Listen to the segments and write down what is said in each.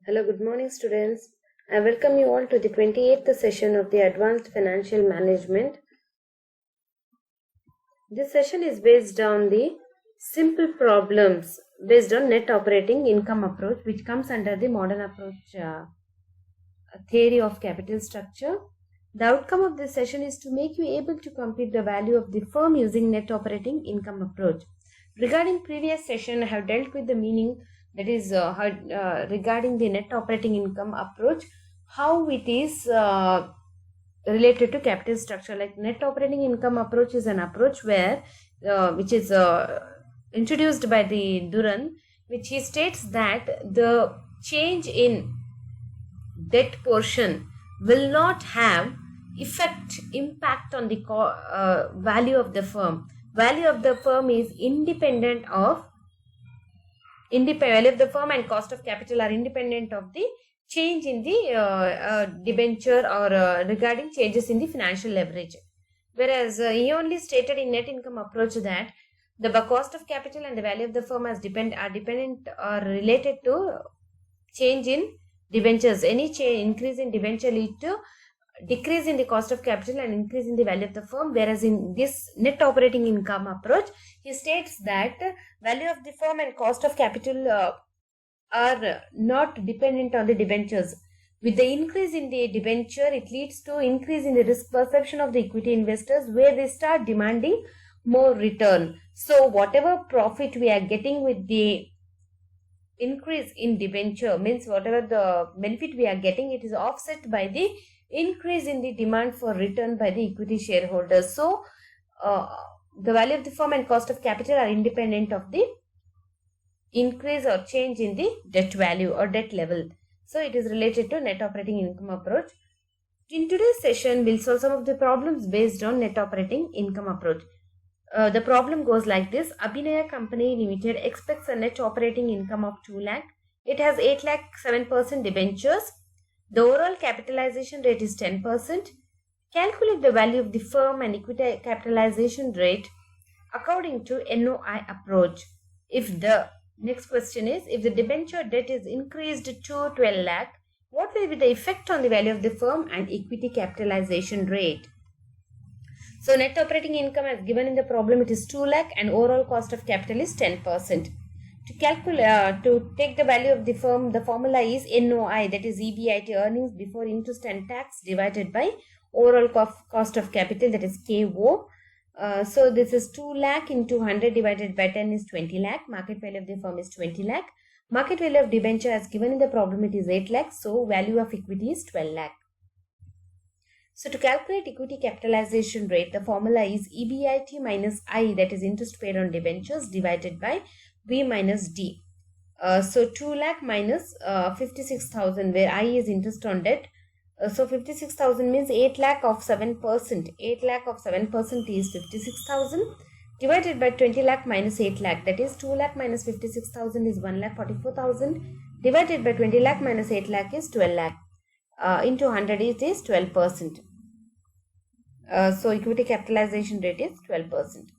Hello, good morning students. I welcome you all to the 28th session of the Advanced Financial Management. This session is based on the simple problems based on net operating income approach, which comes under the modern approach theory of capital structure. The outcome of this session is to make you able to compute the value of the firm using net operating income approach. Regarding previous session, I have dealt with the meaning, that is regarding the net operating income approach, how it is related to capital structure. Like net operating income approach is an approach where which is introduced by the Duran, which he states that the change in debt portion will not have impact on the value of the firm. Value of the firm is independent of value of the firm and cost of capital are independent of the change in the debenture or regarding changes in the financial leverage. Whereas he only stated in net income approach that the cost of capital and the value of the firm are dependent or related to change in debentures. Any increase in debenture lead to decrease in the cost of capital and increase in the value of the firm, whereas in this net operating income approach, he states that value of the firm and cost of capital are not dependent on the debentures. With the increase in the debenture, it leads to increase in the risk perception of the equity investors, where they start demanding more return. So whatever profit we are getting with the increase in debenture, means whatever the benefit we are getting, it is offset by the increase in the demand for return by the equity shareholders. So the value of the firm and cost of capital are independent of the increase or change in the debt value or debt level. So it is related to net operating income approach. In today's session, we'll solve some of the problems based on net operating income approach. The problem goes like this. Abhinaya Company Limited expects a net operating income of 2 lakh. It has 8 lakh 7% debentures. The overall capitalization rate is 10%. Calculate the value of the firm and equity capitalization rate according to NOI approach. If the next question is, if the debenture debt is increased to 12 lakh, what will be the effect on the value of the firm and equity capitalization rate? So net operating income as given in the problem, it is 2 lakh and overall cost of capital is 10%. To calculate, to take the value of the firm, the formula is NOI, that is EBIT, earnings before interest and tax, divided by overall cost of capital, that is KO. So this is 2 lakh into 100 divided by 10 is 20 lakh. Market value of the firm is 20 lakh. Market value of debenture as given in the problem, it is 8 lakh. So value of equity is 12 lakh. So to calculate equity capitalization rate, the formula is EBIT minus I, that is interest paid on debentures, divided by V minus D. So 2 lakh minus 56,000, where I is interest on debt. So 56,000 means 8 lakh of 7%. 8 lakh of 7% is 56,000 divided by 20 lakh minus 8 lakh, that is 2 lakh minus 56,000 is 1 lakh 44,000 divided by 20 lakh minus 8 lakh is 12 lakh. Into 100 it is 12%. So equity capitalization rate is 12%.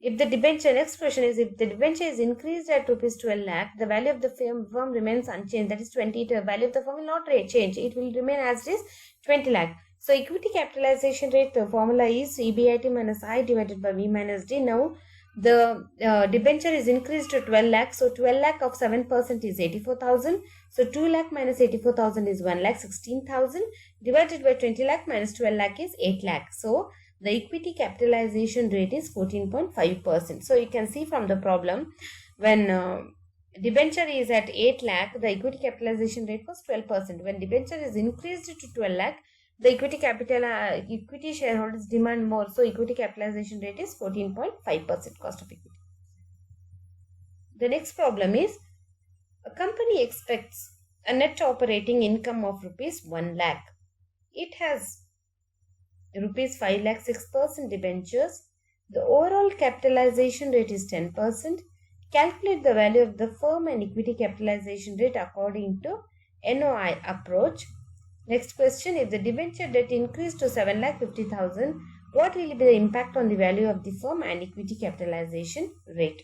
If the debenture, next question is, if the debenture is increased at rupees 12 lakh, the value of the firm remains unchanged, that is 20, the value of the firm will not change, it will remain as it is 20 lakh. So equity capitalization rate, the formula is EBIT minus I divided by V minus D. Now the debenture is increased to 12 lakh, so 12 lakh of 7% is 84,000. So 2 lakh minus 84,000 is 1 lakh 16,000 divided by 20 lakh minus 12 lakh is 8 lakh. So the equity capitalization rate is 14.5%. So you can see from the problem, when debenture is at 8 lakh, the equity capitalization rate was 12%. When debenture is increased to 12 lakh, the equity shareholders demand more. So equity capitalization rate is 14.5% cost of equity. The next problem is, a company expects a net operating income of rupees 1 lakh. It has rupees 5 lakh 6% debentures. The overall capitalization rate is 10%. Calculate the value of the firm and equity capitalization rate according to NOI approach. Next question, if the debenture debt increased to 7 lakh 50,000, what will be the impact on the value of the firm and equity capitalization rate?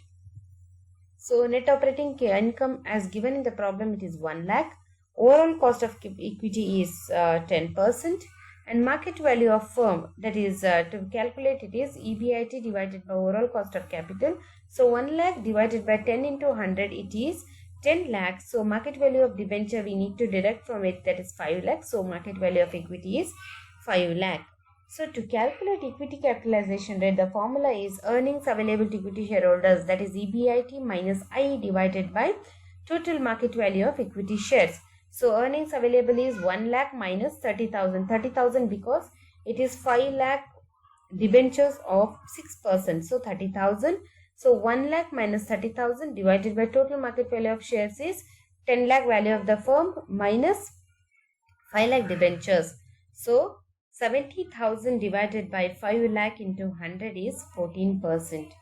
So net operating income as given in the problem, it is 1 lakh. Overall cost of equity is 10%, and market value of firm, that is to calculate it is EBIT divided by overall cost of capital. So 1 lakh divided by 10 into 100, it is 10 lakhs. So market value of debenture we need to deduct from it, that is 5 lakhs. So market value of equity is 5 lakh. So to calculate equity capitalization rate, the formula is earnings available to equity shareholders, that is EBIT minus I divided by total market value of equity shares. So earnings available is 1 lakh minus 30,000. 30,000 because it is 5 lakh debentures of 6%. So 30,000. So 1 lakh minus 30,000 divided by total market value of shares is 10 lakh value of the firm minus 5 lakh debentures. So 70,000 divided by 5 lakh into 100 is 14%.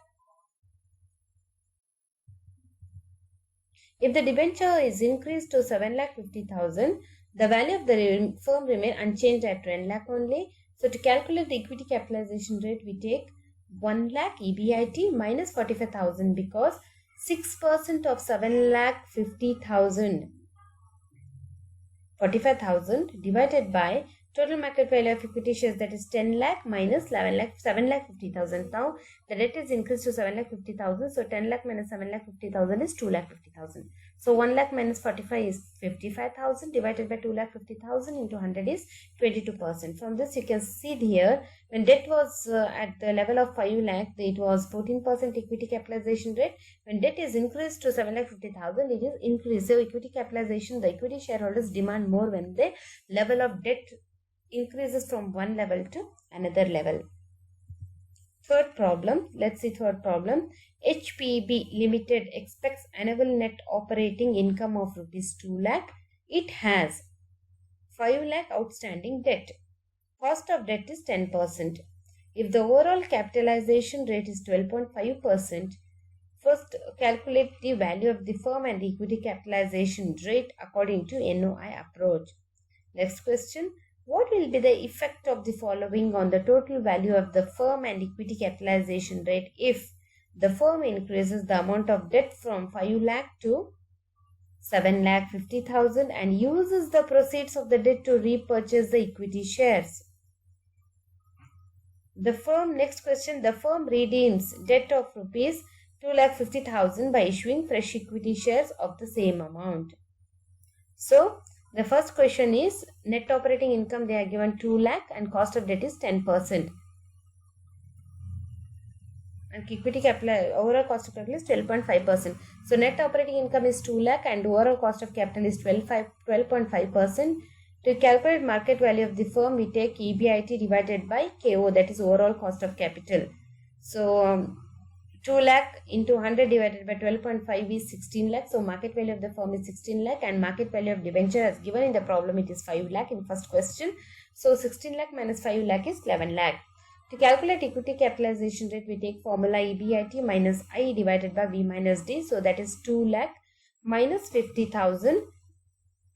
If the debenture is increased to 7,50,000, the value of the firm remain unchanged at 10 lakh only. So to calculate the equity capitalization rate, we take 1 lakh EBIT minus 45,000 because 6% of 7,50,000, 45,000 divided by total market value of equity shares, that is 10 lakh minus 11 lakh, 7,50,000. Now the debt is increased to 7,50,000. So 10 lakh minus 7,50,000 is 2,50,000. So 1 lakh minus 45 is 55,000 divided by 2,50,000 into 100 is 22%. From this you can see here, when debt was at the level of 5 lakh, it was 14% equity capitalization rate. When debt is increased to 7,50,000, it is increased. So equity capitalization, the equity shareholders demand more when the level of debt increases from one level to another level. Third problem, let's see third problem. HPB Limited expects annual net operating income of rupees 2 lakh. It has 5 lakh outstanding debt. Cost of debt is 10%. If the overall capitalization rate is 12.5%, first calculate the value of the firm and the equity capitalization rate according to NOI approach. Next question. What will be the effect of the following on the total value of the firm and equity capitalization rate if the firm increases the amount of debt from 5 lakh to 7,50,000 and uses the proceeds of the debt to repurchase the equity shares? The firm, next question, the firm redeems debt of rupees 2,50,000 by issuing fresh equity shares of the same amount. So the first question is net operating income, they are given 2 lakh and cost of debt is 10%. And equity capital, overall cost of capital is 12.5%. So net operating income is 2 lakh and overall cost of capital is 12.5%. To calculate market value of the firm, we take EBIT divided by KO, that is overall cost of capital. So 2 lakh into 100 divided by 12.5 is 16 lakh. So market value of the firm is 16 lakh and market value of debenture as given in the problem, it is 5 lakh in first question. So 16 lakh minus 5 lakh is 11 lakh. To calculate equity capitalization rate, we take formula EBIT minus I divided by V minus D. So that is 2 lakh minus 50,000.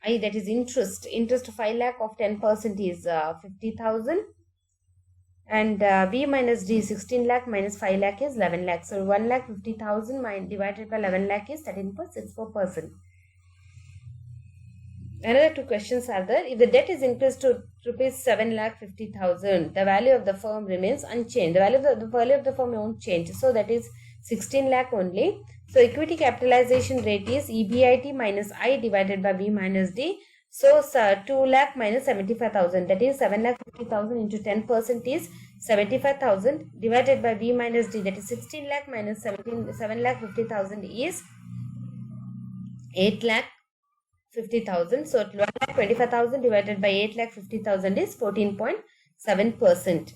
I, that is interest. Interest 5 lakh of 10% is 50,000. And B minus D, 16 lakh minus 5 lakh is 11 lakh. So 1 lakh 50,000 divided by 11 lakh is 13.64%. Another two questions are there. If the debt is increased to rupees 7,50,000, the value of the firm remains unchanged. The value of the firm won't change. So that is 16 lakh only. So equity capitalization rate is EBIT minus I divided by B minus D. So 2 lakh minus 75,000, that is 7,50,000 into 10% is 75,000 divided by B minus D, that is 16 lakh minus 7,50,000 is 8,50,000. So 1,25,000 divided by 8,50,000 is 14.7%.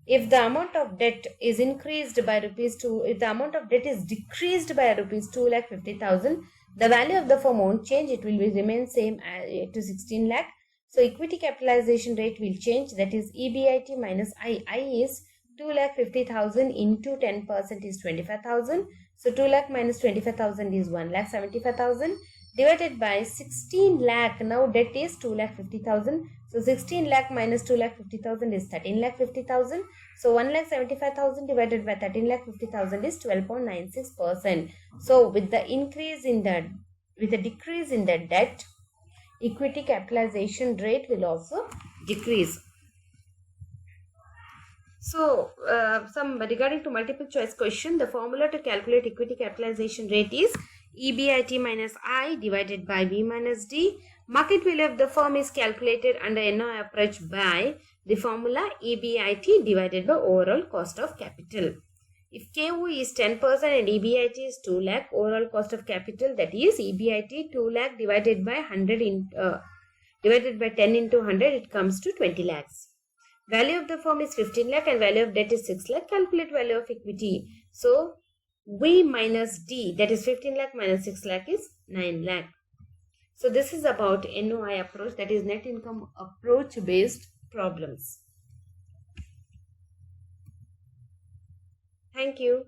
If the amount of debt is increased by rupees 2, if the amount of debt is decreased by rupees 2,50,000, the value of the firm won't change. It will remain same to 16 lakh. So equity capitalization rate will change. That is EBIT minus I. I is 2,50,000 into 10% is 25,000. So 2 lakh minus 25,000 is 1,75,000 divided by 16 lakh. Now debt is 2,50,000 So 16 lakh minus 2 lakh 50,000 is 13 lakh 50,000. So 1 lakh 75,000 divided by 13 lakh 50,000 is 12.96%. So with the decrease in the debt, equity capitalization rate will also decrease. So some regarding to multiple choice question, the formula to calculate equity capitalization rate is EBIT minus I divided by V minus D. Market value of the firm is calculated under NOI approach by the formula EBIT divided by overall cost of capital. If KO is 10% and EBIT is 2 lakh, overall cost of capital, that is EBIT 2 lakh divided by 10 into 100, it comes to 20 lakhs. Value of the firm is 15 lakh and value of debt is 6 lakh. Calculate value of equity. So V minus D, that is 15 lakh minus 6 lakh is 9 lakh. So this is about NOI approach, that is net income approach based problems. Thank you.